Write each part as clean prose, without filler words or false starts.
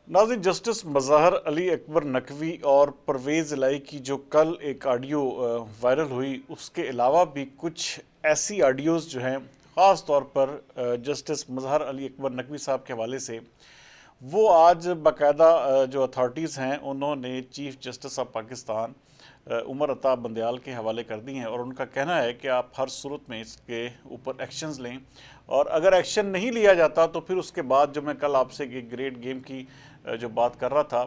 नाज़रीन, जस्टिस मज़ाहर अली अकबर नकवी और परवेज़ इलाही की जो कल एक ऑडियो वायरल हुई, उसके अलावा भी कुछ ऐसी ऑडियोज़ जो हैं ख़ास तौर पर जस्टिस मज़ाहर अली अकबर नकवी साहब के हवाले से, वो आज बाकायदा जो अथॉरिटीज़ हैं उन्होंने chief justice of Pakistan Umar Ata Bandial के हवाले कर दी हैं। और उनका कहना है कि आप हर सूरत में इसके ऊपर एक्शंस लें, और अगर एक्शन नहीं लिया जाता तो फिर उसके बाद जो मैं कल आपसे एक ग्रेट गेम की जो बात कर रहा था,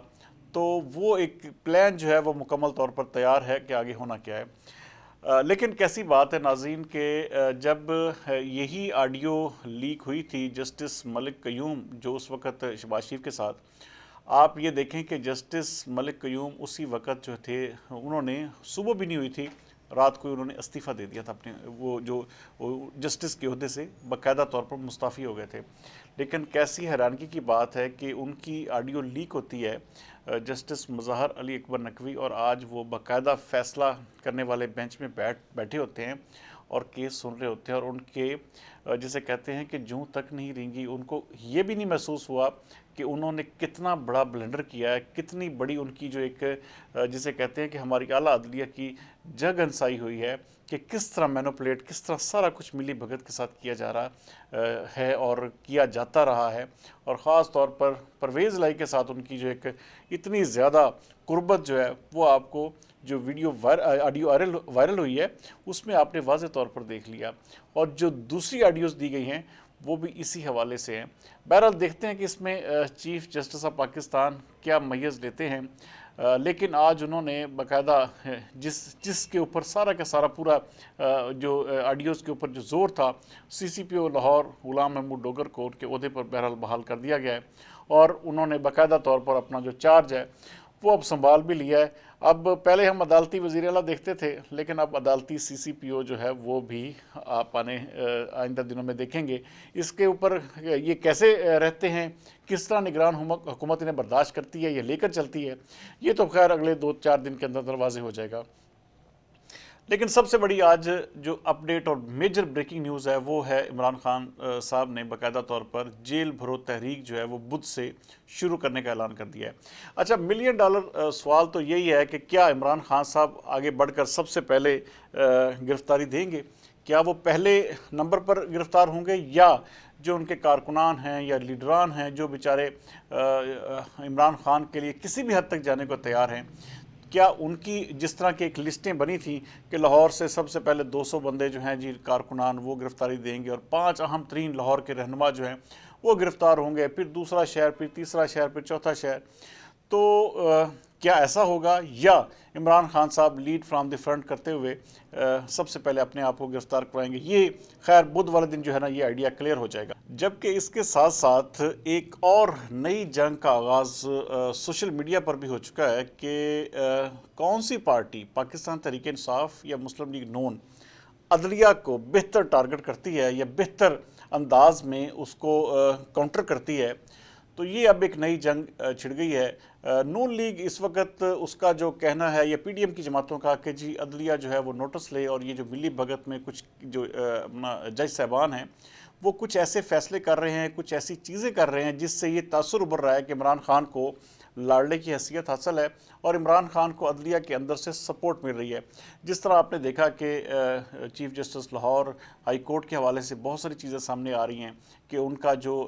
तो वो एक प्लान जो है वो मुकम्मल तौर पर तैयार है कि आगे होना क्या है। लेकिन कैसी बात है नाज़रीन के जब यही ऑडियो लीक हुई थी जस्टिस मलिक क़य्यूम जो उस वक़्त शहबाज शरीफ के साथ, आप ये देखें कि जस्टिस मलिक क़य्यूम उसी वक़्त जो थे, उन्होंने सुबह भी नहीं हुई थी, रात को उन्होंने इस्तीफ़ा दे दिया था अपने वो जस्टिस के ओहदे से बाकायदा तौर पर मुस्ताफ़ी हो गए थे। लेकिन कैसी हैरानगी की बात है कि उनकी ऑडियो लीक होती है जस्टिस मज़ाहर अली अकबर नकवी, और आज वो बाकायदा फ़ैसला करने वाले बेंच में बैठे होते हैं और केस सुन रहे होते हैं, और उनके जिसे कहते हैं कि जूं तक नहीं रेंगी, उनको ये भी नहीं महसूस हुआ कि उन्होंने कितना बड़ा ब्लंडर किया है, कितनी बड़ी उनकी जो एक जिसे कहते हैं कि हमारी आला अदलिया की जग अनसाई हुई है कि किस तरह मैनिपुलेट, किस तरह सारा कुछ मिली भगत के साथ किया जा रहा है और किया जाता रहा है। और ख़ास तौर पर परवेज़ इलाही के साथ उनकी जो एक इतनी ज़्यादा कुर्बत जो है, वो आपको जो वीडियो ऑडियो वायरल हुई है उसमें आपने वाज़े तौर पर देख लिया, और जो दूसरी ऑडियोज़ दी गई हैं वो भी इसी हवाले से हैं। बहरहाल देखते हैं कि इसमें चीफ़ जस्टिस ऑफ पाकिस्तान क्या मैयज़ लेते हैं। लेकिन आज उन्होंने बाकायदा जिसके ऊपर सारा का सारा पूरा जो ऑडियोज़ के ऊपर जो ज़ोर था, CCPO लाहौर ग़ुलाम महमूद डोगर को उनके ओहदे पर बहरहाल बहाल कर दिया गया है, और उन्होंने बाकायदा तौर पर अपना जो चार्ज है वो अब संभाल भी लिया है। अब पहले हम अदालती वज़ीर आला देखते थे, लेकिन अब अदालती CCPO जो है वो भी आप आइंदा दिनों में देखेंगे। इसके ऊपर ये कैसे रहते हैं, किस तरह निगरान हुकूमत इन्हें बर्दाश्त करती है, ये लेकर चलती है, ये तो खैर अगले 2-4 दिन के अंदर दरवाजे हो जाएगा। लेकिन सबसे बड़ी आज जो अपडेट और मेजर ब्रेकिंग न्यूज़ है वो है इमरान खान साहब ने बाकायदा तौर पर जेल भरो तहरीक जो है वो बुध से शुरू करने का ऐलान कर दिया है। अच्छा, मिलियन डॉलर सवाल तो यही है कि क्या इमरान खान साहब आगे बढ़कर सबसे पहले गिरफ्तारी देंगे? क्या वो पहले नंबर पर गिरफ्तार होंगे, या जो उनके कारकुनान हैं या लीडरान हैं जो बेचारे इमरान खान के लिए किसी भी हद तक जाने को तैयार हैं, क्या उनकी जिस तरह की एक लिस्टें बनी थी कि लाहौर से सबसे पहले 200 बंदे जो हैं जी कारकुनान वो गिरफ्तारी देंगे, और 5 अहम तरीन लाहौर के रहनुमा जो हैं वो गिरफ्तार होंगे, फिर दूसरा शहर, फिर तीसरा शहर, फिर चौथा शहर। तो क्या ऐसा होगा, या इमरान खान साहब लीड फ्रॉम द फ्रंट करते हुए सबसे पहले अपने आप को गिरफ्तार करवाएंगे? ये खैर बुध वाले दिन जो है ना ये आइडिया क्लियर हो जाएगा। जबकि इसके साथ साथ एक और नई जंग का आगाज़ सोशल मीडिया पर भी हो चुका है कि कौन सी पार्टी, पाकिस्तान तहरीक इंसाफ या मुस्लिम लीग नून, अदलिया को बेहतर टारगेट करती है या बेहतर अंदाज में उसको काउंटर करती है। तो ये अब एक नई जंग छिड़ गई है। नून लीग इस वक्त उसका जो कहना है, या PDM की जमातों का, कि जी अदलिया जो है वो नोटिस ले, और ये जो मिली भगत में कुछ जो जज साहबान हैं वो कुछ ऐसे फैसले कर रहे हैं, कुछ ऐसी चीज़ें कर रहे हैं जिससे ये तासुर उभर रहा है कि इमरान खान को लाड़ले की हैसियत हासिल है और इमरान खान को अदलिया के अंदर से सपोर्ट मिल रही है। जिस तरह आपने देखा कि chief justice Lahore high court के हवाले से बहुत सारी चीज़ें सामने आ रही हैं कि उनका जो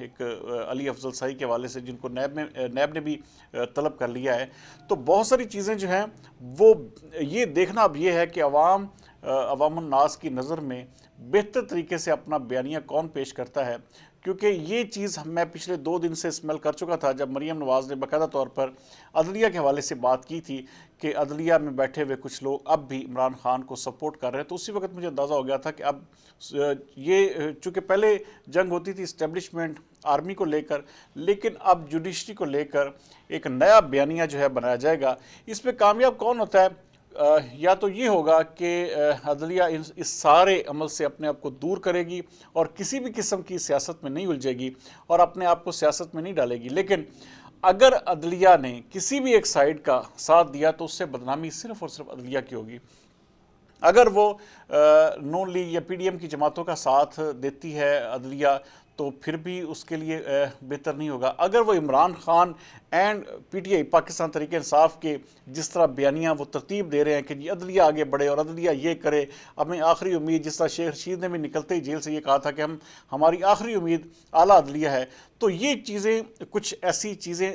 एक अली अफजल सही के हवाले से जिनको नैब ने भी तलब कर लिया है। तो बहुत सारी चीज़ें जो हैं वो ये देखना अब ये है कि अवामुन नास की नज़र में बेहतर तरीके से अपना बयानिया कौन पेश करता है, क्योंकि ये चीज़ मैं पिछले 2 दिन से स्मेल कर चुका था जब मरीम नवाज़ ने बाकायदा तौर पर अदलिया के हवाले से बात की थी कि अदलिया में बैठे हुए कुछ लोग अब भी इमरान खान को सपोर्ट कर रहे हैं। तो उसी वक्त मुझे अंदाज़ा हो गया था कि अब ये चूँकि पहले जंग होती थी इस्टेब्लिशमेंट आर्मी को लेकर, लेकिन अब जुडिशरी को लेकर एक नया बयानिया जो है बनाया जाएगा। इसमें कामयाब कौन होता है? या तो ये होगा कि अदलिया इस सारे अमल से अपने आप को दूर करेगी और किसी भी किस्म की सियासत में नहीं उलझेगी और अपने आप को सियासत में नहीं डालेगी। लेकिन अगर अदलिया ने किसी भी एक साइड का साथ दिया तो उससे बदनामी सिर्फ और सिर्फ अदलिया की होगी। अगर वो नून लीग या PDM की जमातों का साथ देती है अदलिया, تو پھر بھی اس کے لیے بہتر نہیں ہوگا. اگر وہ Imran Khan and P T I Pakistan Tehreek Insaf کے جس طرح بیانیاں وہ ترتیب دے رہے ہیں کہ عدلیہ آگے بڑھے اور عدلیہ یہ کرے, ہمیں آخری امید, جس طرح شیخ رشید نے بھی نکلتے ہی جیل سے یہ کہا تھا کہ ہماری آخری امید اعلیٰ عدلیہ ہے. تو یہ چیزیں, کچھ ایسی چیزیں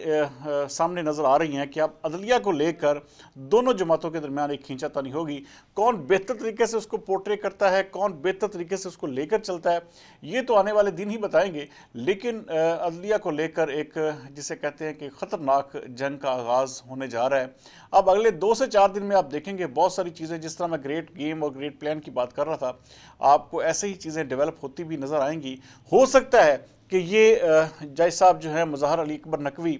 سامنے نظر آ رہی ہیں کہ اب عدلیہ کو لے کر دونوں جماعتوں کے درمیان ایک کھینچا تانی ہوگی. کون بہتر طریقے سے اس کو پورٹرے کرتا ہے, کون بہتر طریقے سے اس کو لے کر چلتا ہے, یہ تو آنے والے دن ہی بتائیں گے. لیکن عدلیہ کو لے کر ایک جسے کہتے ہیں کہ خطرناک جنگ کا آغاز ہونے جا رہا ہے. اب اگلے 2 سے 4 دن میں آپ دیکھیں گے بہت ساری چیزیں, جس طرح میں گریٹ گیم اور گریٹ پلان کی بات کر رہا تھا, آپ کو ایسے ہی چیزیں ڈیولپ ہوتی بھی نظر آئیں گی. ہو سکتا ہے کہ یہ جج صاحب جو ہیں مظاہر علی اکبر نقوی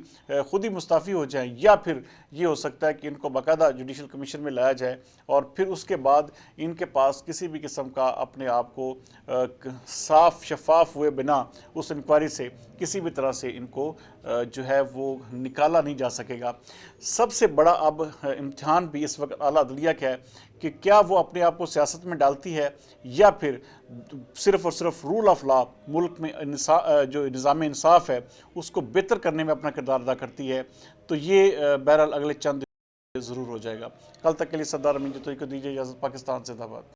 خود ہی مستعفی ہو جائیں, یا پھر یہ ہو سکتا ہے کہ ان کو باقاعدہ جوڈیشل کمیشن میں لایا جائے اور پھر اس کے بعد ان کے پاس کسی بھی قسم کا اپنے آپ کو صاف شفاف ہوئے بنا اس انکوائری سے کسی بھی طرح سے ان کو جو ہے وہ نکالا نہیں جا سکے گا. سب سے بڑا اب امتحان بھی اس وقت اعلیٰ عدلیہ کا ہے کہ کیا وہ اپنے آپ کو سیاست میں ڈالتی ہے, یا پھر صرف اور صرف رول آف لا, ملک میں جو نظام انصاف ہے اس کو بہتر کرنے میں اپنا کردار ادا کرتی ہے. تو یہ بہرحال اگلے چند ضرور ہو جائے گا. کل تک کے لیے سردار امین جتوئی کو دیجیے اجازت. پاکستان زندہ باد.